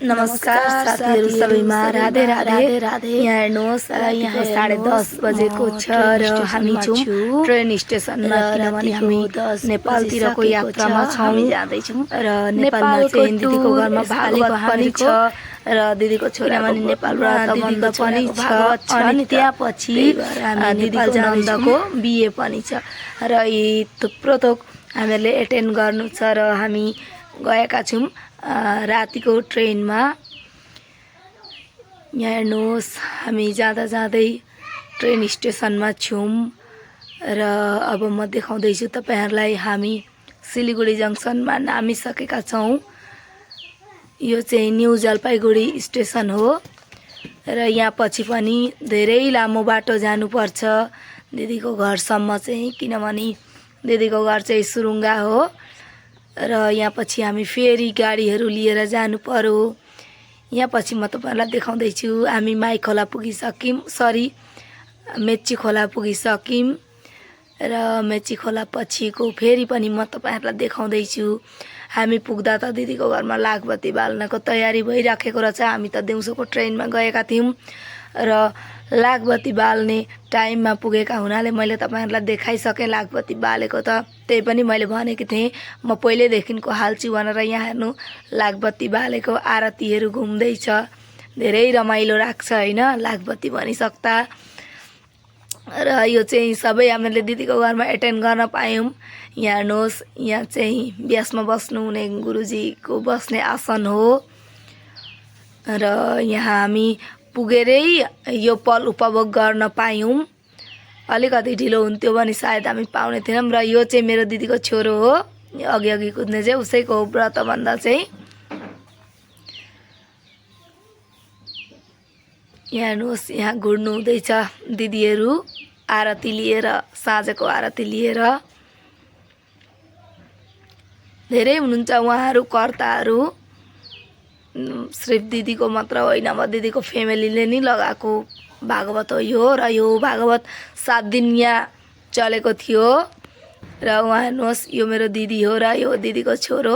नमस्कार साथीहरू सबैमा राधे राधे राधे। यहाँ हेर्नुहोस् यहाँ 10:30 बजेको छ र हामी छौँ ट्रेन स्टेसनमा, किनभने हामी नेपालतिरको यात्रामा छौँ र नेपालमा चाहिँ दिदीको घरमा भागवत पनि छ र दिदीको छोरामा नेपाल व्रतबन्ध पनि छ अनि त्यसपछि दिदीको नन्दको बिहे पनि छ र यी थुप्रो थोक हामीहरूले एटेन्ड गर्नु छ र हामी गएका छौँ रातिको ट्रेनमा। यहाँ हेर्नुहोस् हामी जाँदा जाँदै ट्रेन स्टेसनमा छौँ र अब म देखाउँदैछु तपाईहरुलाई हामी सिलिगुडी जङ्सनमा नामिसकेका छौँ। यो चाहिँ न्यू जलपाइगुडी स्टेसन हो र यहाँ पछि पनि धेरै लामो बाटो जानुपर्छ दिदीको घरसम्म चाहिँ, किनभने दिदीको घर चाहिँ सुरुङ्गा हो र यहाँ पछि हामी फेरि गाडीहरू लिएर जानु पर्यो। यहाँ पछि म तपाईहरुलाई देखाउँदैछु हामी माई खोला पुगिसक्यौँ, मेची खोला पुगिसक्यौँ र मेची खोला पछिको फेरि पनि म तपाईहरुलाई देखाउँदैछु। हामी पुग्दा त दिदीको घरमा लागबत्ती बाल्नको तयारी भइराखेको रहेछ। हामी त दिउँसोको ट्रेनमा गएका थियौँ र लागबत्ती बाल्ने टाइममा पुगेका हुनाले मैले तपाईहरुलाई देखाइसकेँ लागबत्ती बालेको त। त्यही पनि मैले भनेको थिएँ म पहिल्यैदेखिको हाल्छु भनेर। यहाँ हेर्नु लागबत्ती बालेको आरतीहरू घुम्दैछ, धेरै रमाइलो लाग्छ हैन लागबत्ती भनिसक्दा। र यो चाहिँ सबै हामीले दिदीको घरमा एटेन्ड गर्न पायौँ। यहाँ हेर्नुहोस् यहाँ चाहिँ ब्यासमा बस्नुहुने गुरुजीको बस्ने आसन हो र यहाँ हामी पुगेरै यो पल उपभोग गर्न पायौँ। अलिकति ढिलो हुन्थ्यो भने सायद हामी पाउने थिएनौँ। र यो चाहिँ मेरो दिदीको छोरो हो, अघि अघि कुद्ने चाहिँ उसैको व्रतबन्ध चाहिँ। यहाँ हेर्नुहोस् यहाँ घुर्नु हुँदैछ दिदीहरू आरती लिएर, साँझको आरती लिएर। धेरै हुनुहुन्छ उहाँहरू कर्ताहरू, सिर्फ दिदीको मात्र होइन अब दिदीको फ्यामिलीले नि लगाएको भागवत हो यो। र यो भागवत 7 दिन यहाँ चलेको थियो र उहाँ हेर्नुहोस् यो मेरो दिदी हो र यो दिदीको छोरो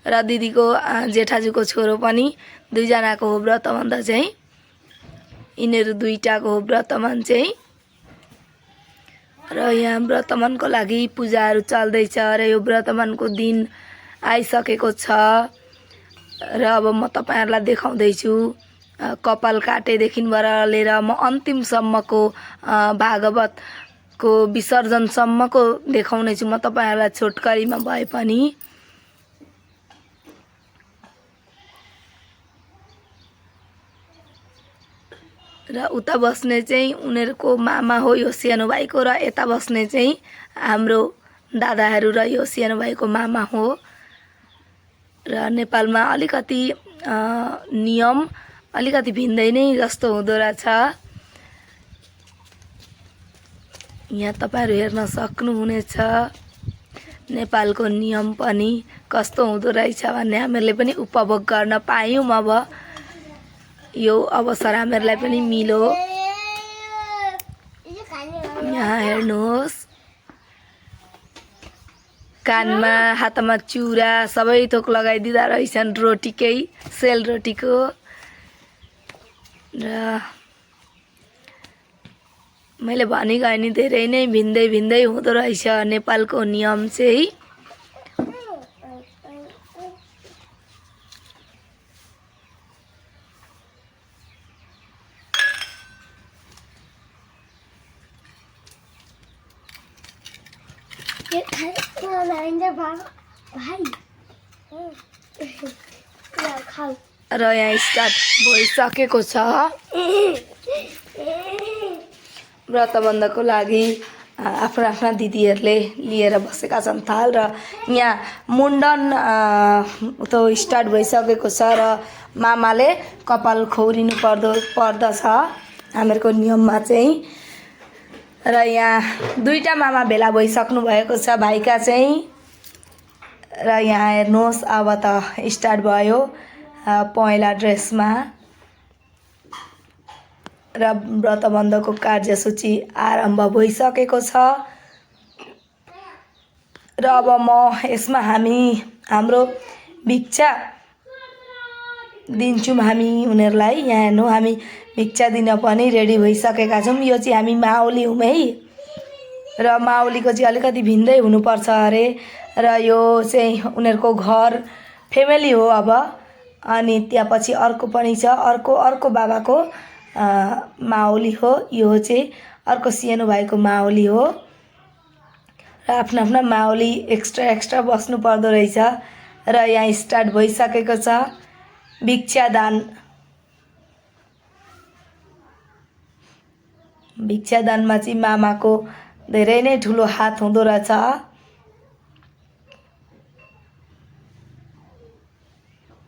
र दिदीको जेठाजुको छोरो पनि, दुईजनाको हो व्रतबन्ध चाहिँ। यिनीहरू दुईटाको हो व्रतबन्ध चाहिँ र यहाँ व्रतबन्धको लागि पूजाहरू चल्दैछ र यो व्रतबन्धको दिन आइसकेको छ र अब म तपाईहरुलाई देखाउँदैछु कपाल काटेदेखि लिएर म अन्तिमसम्मको भागवतको विसर्जनसम्मको देखाउने छु म तपाईहरुलाई छोटकरीमा भए पनि। र उता बस्ने चाहिँ उनीहरूको मामा हो यो सानो भाइको र यता बस्ने चाहिँ हाम्रो दादाहरू र यो सानो भाइको मामा हो। र नेपालमा अलिकति नियम अलिकति भिन्दै नै जस्तो हुँदो रहेछ। यहाँ तपाईहरु हेर्न सक्नुहुनेछ नेपालको नियम पनि कस्तो हुँदो रहेछ भन्ने हामीहरूले पनि उपभोग गर्न पायौँ। अब यो अवसर हामीहरूलाई पनि मिल्यो। यहाँ हेर्नुहोस् कानमा हातमा चुरा सबै थोक लगाइदिँदा रहेछन् रोटीकै, सेल रोटीको। र मैले भनिगएँ नि धेरै नै भिन्दै भिन्दै हुँदो रहेछ नेपालको नियम चाहिँ। र यहाँ स्टार्ट भइसकेको छ व्रतबन्धको लागि। आफ्ना आफ्ना दिदीहरूले लिएर बसेका छन् थाल र यहाँ मुण्डन त स्टार्ट भइसकेको छ र मामाले कपाल खौरिनु पर्दछ हामीहरूको नियममा चाहिँ। र यहाँ दुईटा मामा भेला भइसक्नु भएको छ भाइका चाहिँ। र यहाँ हेर्नुहोस् अब त स्टार्ट भयो पहेँला ड्रेसमा र व्रतबन्धको कार्यसूची आरम्भ भइसकेको छ। र अब म यसमा हामी हाम्रो भिक्षा दिन्छौँ हामी उनीहरूलाई। यहाँ हेर्नु हामी भिक्षा दिन पनि रेडी भइसकेका छौँ। यो चाहिँ हामी माओली हौँ है र माओलीको चाहिँ अलिकति भिन्दै हुनुपर्छ अरे र यो चाहिँ उनीहरूको घर फ्यामिली हो अब। अनि त्यहाँ पछि अर्को पनि छ, अर्को बाबाको माओली हो। यो चाहिँ अर्को सिएनु भाइको माओली हो र आफ्ना आफ्ना माओली एक्स्ट्रा बस्नु पर्दो रहेछ। र यहाँ स्टार्ट भइसकेको छ भिक्षादान। भिक्षादानमा चाहिँ मामाको धेरै नै ठुलो हात हुँदो रहेछ।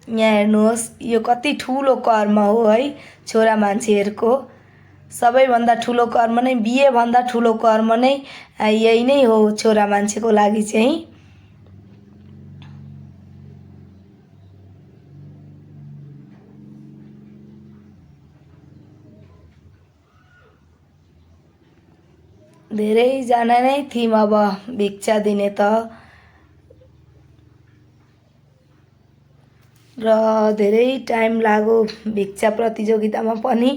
यहाँ हेर्नुहोस् यो कति ठुलो कर्म हो है छोरा मान्छेहरूको। सबैभन्दा ठुलो कर्म नै बिहे भन्दा ठुलो कर्म नै यही नै हो छोरा मान्छेको लागि चाहिँ। धेरैजना नै थियौँ अब भिक्षा दिने त र धेरै टाइम लाग्यो भिक्षा प्रतियोगितामा पनि।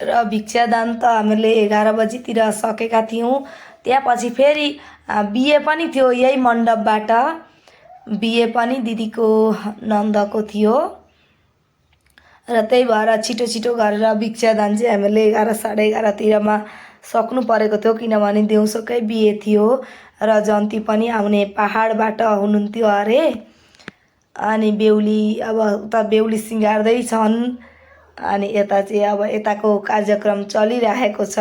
र भिक्षादान त हामीले 11 बजीतिर सकेका थियौँ। त्यसपछि फेरि बिहे पनि थियो यही मण्डपबाट। बिहे पनि दिदीको नन्दको थियो र त्यही भएर छिटो गरेर भिक्षादान चाहिँ हामीले 11 साढे 11तिरमा सक्नु परेको थियो किनभने दिउँसोकै बिहे थियो र जन्ती पनि आउने पहाडबाट हुनुहुन्थ्यो अरे। अनि बेहुली अब उता बेहुली सिँगार्दै छन् अनि यता चाहिँ अब यताको कार्यक्रम चलिरहेको छ।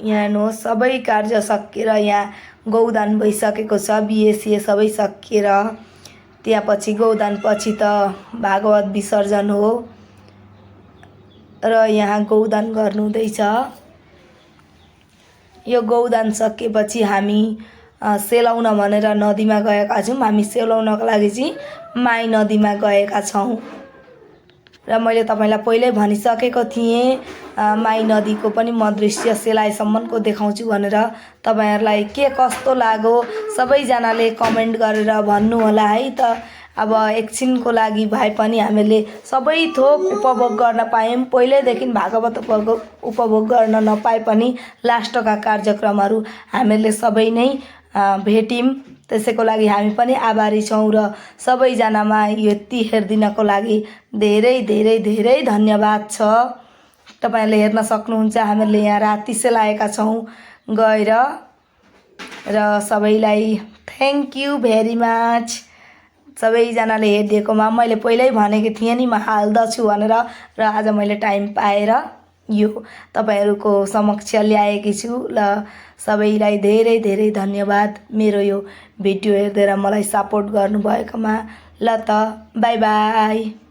यहाँ हेर्नु सबै कार्य सकिएर यहाँ गौदान भइसकेको छ। बिहे सबै सकिएर त्यहाँ पछि गौदान पछि त भागवत विसर्जन हो र यहाँ गौदान गर्नु हुँदैछ। यो गौदान सकेपछि हामी सेलाउन भनेर नदीमा गएका छौँ। हामी सेलाउनको लागि चाहिँ माई नदीमा गएका छौँ र मैले तपाईलाई पहिल्यै भनिसकेको थिएँ माई नदीको पनि म दृश्य सेलाइसम्मको देखाउँछु भनेर। तपाईहरुलाई के कस्तो लाग्यो सबैजनाले कमेन्ट गरेर भन्नु होला है त। अब एकछिनको लागि भए पनि हामीले सबै थोक उपभोग गर्न पायौँ। पहिल्यैदेखि भागवत उपभोग गर्न नपाए पनि लास्टका कार्यक्रमहरू हामीले सबै नै भेट्यौँ। त्यसैको लागि हामी पनि आभारी छौँ र सबैजनामा यति हेर्दिनको लागि धेरै धन्यवाद छ। तपाईहरुले हेर्न सक्नुहुन्छ हामीले यहाँ राति सेलाएका छौँ गएर र सबैलाई थ्याङ्क यू भेरी मच। सबैजनाले हेरिदिएकोमा मैले पहिल्यै भनेको थिएँ नि म हाल्दछु भनेर र आज मैले टाइम पाएर यो तपाईहरुको समक्ष ल्याएकी छु ल। सबैलाई धेरै धन्यवाद मेरो यो भिडियो हेरेर मलाई सपोर्ट गर्नुभएकोमा। ल त बाई बाई।